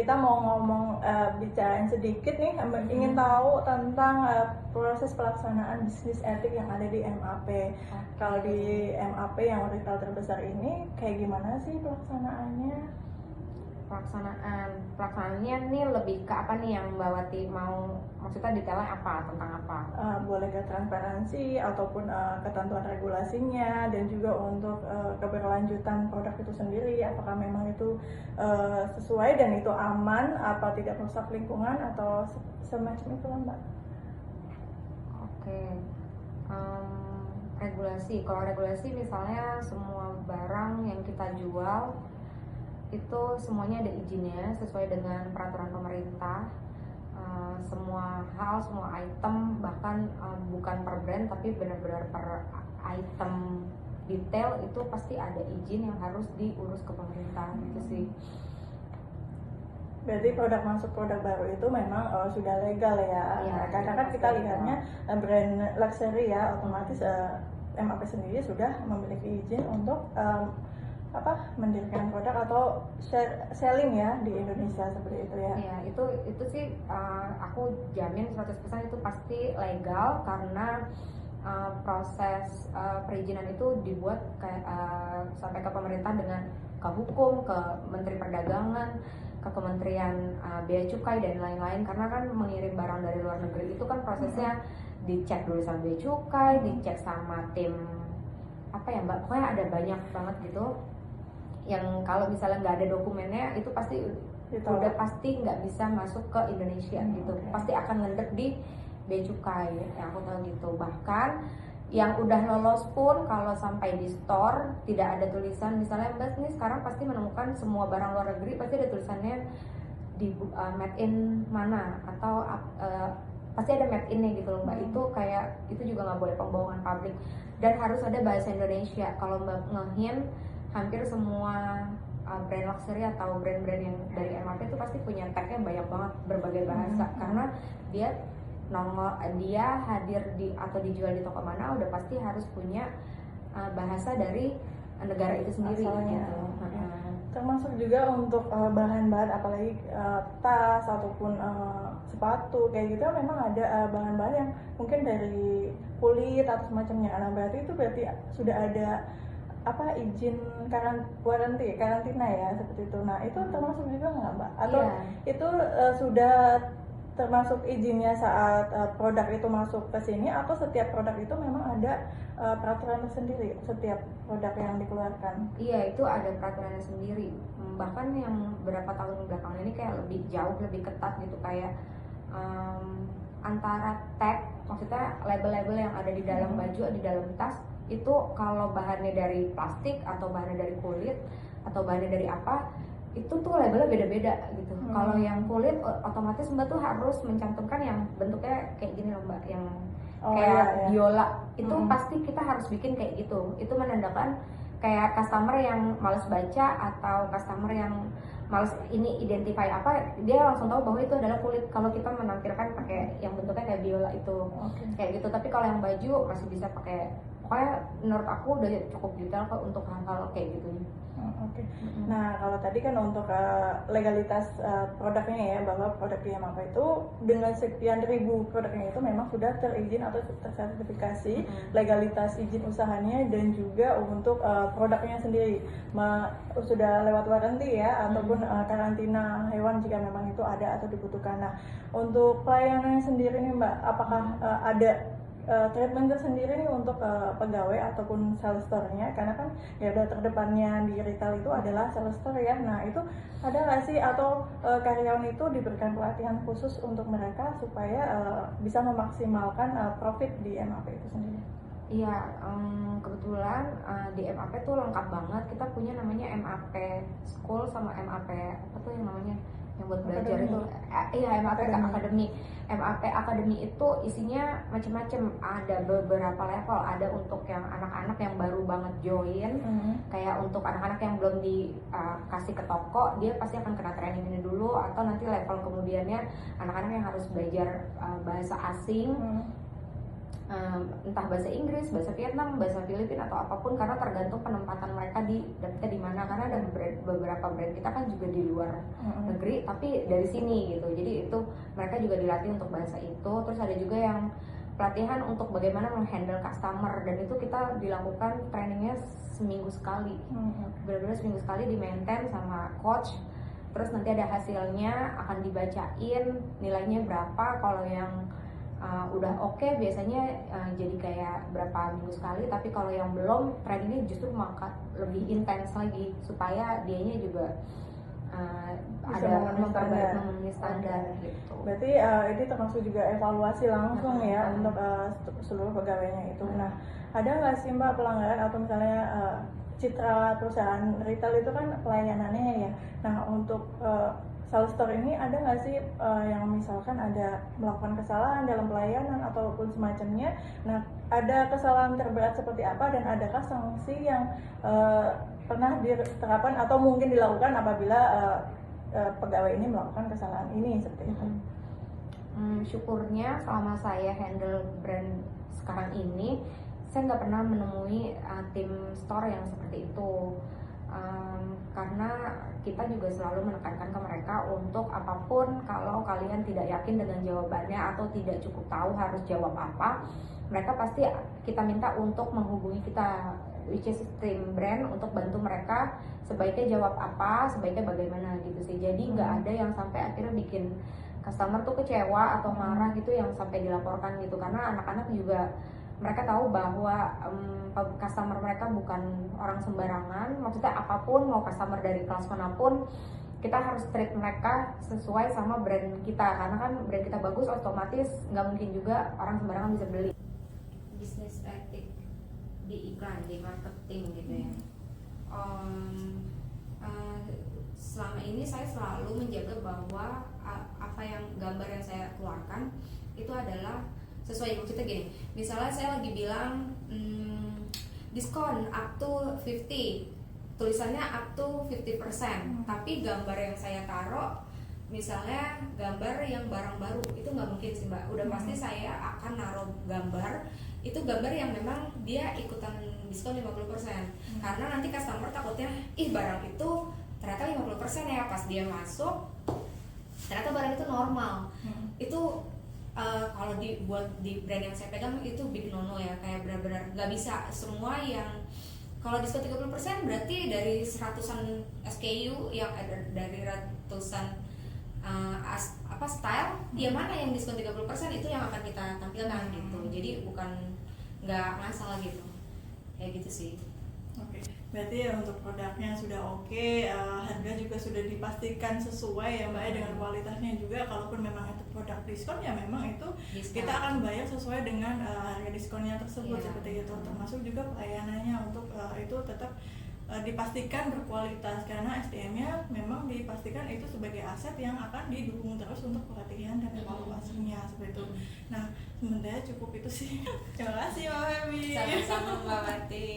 kita mau ngomong bicarain sedikit nih, ingin tahu tentang proses pelaksanaan bisnis etik yang ada di MAP. Kalau di MAP yang retail terbesar ini kayak gimana sih pelaksanaannya? Pelaksanaannya nih lebih ke apa nih yang Mbak Wati mau, maksudnya detailnya apa, tentang apa? Boleh ke transparansi ataupun ketentuan regulasinya, dan juga untuk keberlanjutan produk itu sendiri, apakah memang itu sesuai dan itu aman, apa tidak merusak lingkungan atau semacam itu lah Mbak. Oke. Regulasi, kalau regulasi misalnya semua barang yang kita jual itu semuanya ada izinnya sesuai dengan peraturan pemerintah. Semua hal, semua item, bahkan bukan per brand tapi benar-benar per item detail itu pasti ada izin yang harus diurus ke pemerintah gitu sih. Berarti produk masuk produk baru itu memang sudah legal ya, karena kan kita lihatnya brand luxury ya, otomatis MAP sendiri sudah memiliki izin untuk mendirikan produk atau selling ya di Indonesia seperti itu ya. Iya, itu sih aku jamin 100% itu pasti legal karena proses perizinan itu dibuat sampai ke pemerintah dengan ke hukum, ke Menteri Perdagangan, ke Kementerian Bea Cukai dan lain-lain, karena kan mengirim barang dari luar negeri itu kan prosesnya dicek dulu sama Bea Cukai, dicek sama tim apa ya Mbak, pokoknya ada banyak banget gitu yang kalau misalnya nggak ada dokumennya itu pasti udah pasti nggak bisa masuk ke Indonesia gitu. Pasti akan ngendek di Bea Cukai yang aku tahu gitu. Bahkan yang udah lolos pun kalau sampai di store tidak ada tulisan, misalnya Mbak ini sekarang pasti menemukan semua barang luar negeri pasti ada tulisannya di made in mana atau pasti ada made in-nya gitu loh Mbak. Itu kayak itu juga nggak boleh pembohongan pabrik dan harus ada bahasa Indonesia. Kalau Mbak ngehin hampir semua brand luxury atau brand-brand yang dari MAP itu pasti punya tag-nya banyak banget berbagai bahasa, karena dia hadir di atau dijual di toko mana udah pasti harus punya bahasa dari negara itu sendiri gitu. Termasuk juga untuk bahan-bahan apalagi tas ataupun sepatu kayak gitu memang ada bahan-bahan yang mungkin dari kulit atau semacamnya. Nah berarti sudah ada izin karantina ya seperti itu. Nah itu termasuk juga nggak Mbak? Atau itu sudah termasuk izinnya saat produk itu masuk ke sini, atau setiap produk itu memang ada peraturan tersendiri setiap produk yang dikeluarkan? Iya, itu ada peraturannya sendiri. Bahkan yang beberapa tahun belakangan ini kayak lebih jauh lebih ketat gitu, kayak antara tag, maksudnya label-label yang ada di dalam baju, di dalam tas itu kalau bahannya dari plastik atau bahannya dari kulit atau bahannya dari apa itu tuh labelnya beda-beda gitu. Kalau yang kulit otomatis Mbak tuh harus mencantumkan yang bentuknya kayak gini loh Mbak, yang biola itu pasti kita harus bikin kayak gitu. Itu menandakan kayak customer yang males baca atau customer yang males ini identify apa, dia langsung tahu bahwa itu adalah kulit kalau kita menampilkan pakai yang bentuknya kayak biola itu. Kayak gitu. Tapi kalau yang baju masih bisa pakai, pokoknya menurut aku udah cukup detail kok untuk hal-hal kayak gitu. Nah kalau tadi kan untuk legalitas produknya ya, bahwa produk di MAP itu dengan sekian ribu produknya itu memang sudah terizin atau tersertifikasi legalitas izin usahanya, dan juga untuk produknya sendiri sudah lewat warranty ya, ataupun karantina hewan jika memang itu ada atau dibutuhkan. Nah untuk pelayanannya sendiri nih Mbak, apakah ada treatment tersendiri nih untuk pegawai ataupun sales store-nya, karena kan ya udah terdepannya di retail itu adalah sales store ya. Nah itu ada nggak sih atau karyawan itu diberikan pelatihan khusus untuk mereka supaya bisa memaksimalkan profit di MAP itu sendiri? Iya, kebetulan di MAP tuh lengkap banget. Kita punya namanya MAP School sama MAP apa tuh yang namanya yang buat belajar itu. Iya, MAP Academy. MAP Academy itu isinya macam-macam. Ada beberapa level. Ada untuk yang anak-anak yang baru banget join. Kayak untuk anak-anak yang belum dikasih ke toko, dia pasti akan kena training ini dulu. Atau nanti level kemudiannya anak-anak yang harus belajar bahasa asing. entah bahasa Inggris, bahasa Vietnam, bahasa Filipina atau apapun, karena tergantung penempatan mereka dapetnya di mana. Karena ada beberapa brand kita kan juga di luar negeri tapi dari sini gitu, jadi itu mereka juga dilatih untuk bahasa itu. Terus ada juga yang pelatihan untuk bagaimana menghandle customer, dan itu kita dilakukan trainingnya seminggu sekali, benar-benar seminggu sekali di maintain sama coach. Terus nanti ada hasilnya, akan dibacain nilainya berapa. Kalau yang udah oke, biasanya jadi kayak berapa minggu sekali. Tapi kalau yang belum, trainingnya justru lebih intens lagi supaya dianya juga ada memenuhi standar gitu. Berarti ini termasuk juga evaluasi langsung ya untuk seluruh pegawainya itu. Nah, ada nggak sih Mbak pelanggaran atau misalnya citra perusahaan retail itu kan pelayanannya ya. Nah, untuk sales store ini ada nggak sih yang misalkan ada melakukan kesalahan dalam pelayanan ataupun semacamnya? Nah, ada kesalahan terberat seperti apa dan adakah sanksi yang pernah diterapkan atau mungkin dilakukan apabila pegawai ini melakukan kesalahan ini seperti itu? Syukurnya selama saya handle brand sekarang ini, saya nggak pernah menemui tim store yang seperti itu. Karena kita juga selalu menekankan ke mereka untuk apapun, kalau kalian tidak yakin dengan jawabannya atau tidak cukup tahu harus jawab apa, mereka pasti kita minta untuk menghubungi kita, which is tim brand, untuk bantu mereka sebaiknya jawab apa, sebaiknya bagaimana gitu sih. Jadi nggak ada yang sampai akhirnya bikin customer tuh kecewa atau marah gitu yang sampai dilaporkan gitu. Karena anak-anak juga mereka tahu bahwa customer mereka bukan orang sembarangan. Maksudnya apapun, mau customer dari kelas manapun, kita harus treat mereka sesuai sama brand kita. Karena kan brand kita bagus, otomatis nggak mungkin juga orang sembarangan bisa beli. Bisnis etik di iklan, di marketing gitu ya. Selama ini saya selalu menjaga bahwa apa yang gambar yang saya keluarkan itu adalah sesuai. Maksudnya gini, misalnya saya lagi bilang diskon up to 50, tulisannya up to 50%, tapi gambar yang saya taruh misalnya gambar yang barang baru, itu nggak mungkin sih Mbak. Udah pasti saya akan naruh gambar, itu gambar yang memang dia ikutan diskon 50%. Karena nanti customer takutnya, ih barang itu ternyata 50% ya, pas dia masuk ternyata barang itu normal. Itu kalau dibuat di brand yang saya pegang itu big no-no ya, kayak benar-benar nggak bisa semua yang kalau diskon 30% berarti dari seratusan SKU yang ada, dari ratusan style, ya mana yang diskon 30% itu yang akan kita tampilkan gitu. Jadi bukan nggak ngasal gitu, kayak gitu sih. Oke, berarti ya untuk produknya sudah oke, harga juga sudah dipastikan sesuai ya Mbak ya dengan kualitasnya juga. Kalaupun memang itu produk diskon ya memang itu kita akan bayar sesuai dengan harga diskonnya tersebut seperti itu. Termasuk juga pelayanannya untuk itu tetap dipastikan berkualitas, karena SDM-nya memang dipastikan itu sebagai aset yang akan didukung terus untuk pelatihan dan evaluasinya seperti itu. Nah, sementara cukup itu sih. Terima kasih Mbak Feby. Sama-sama Mbak Mati.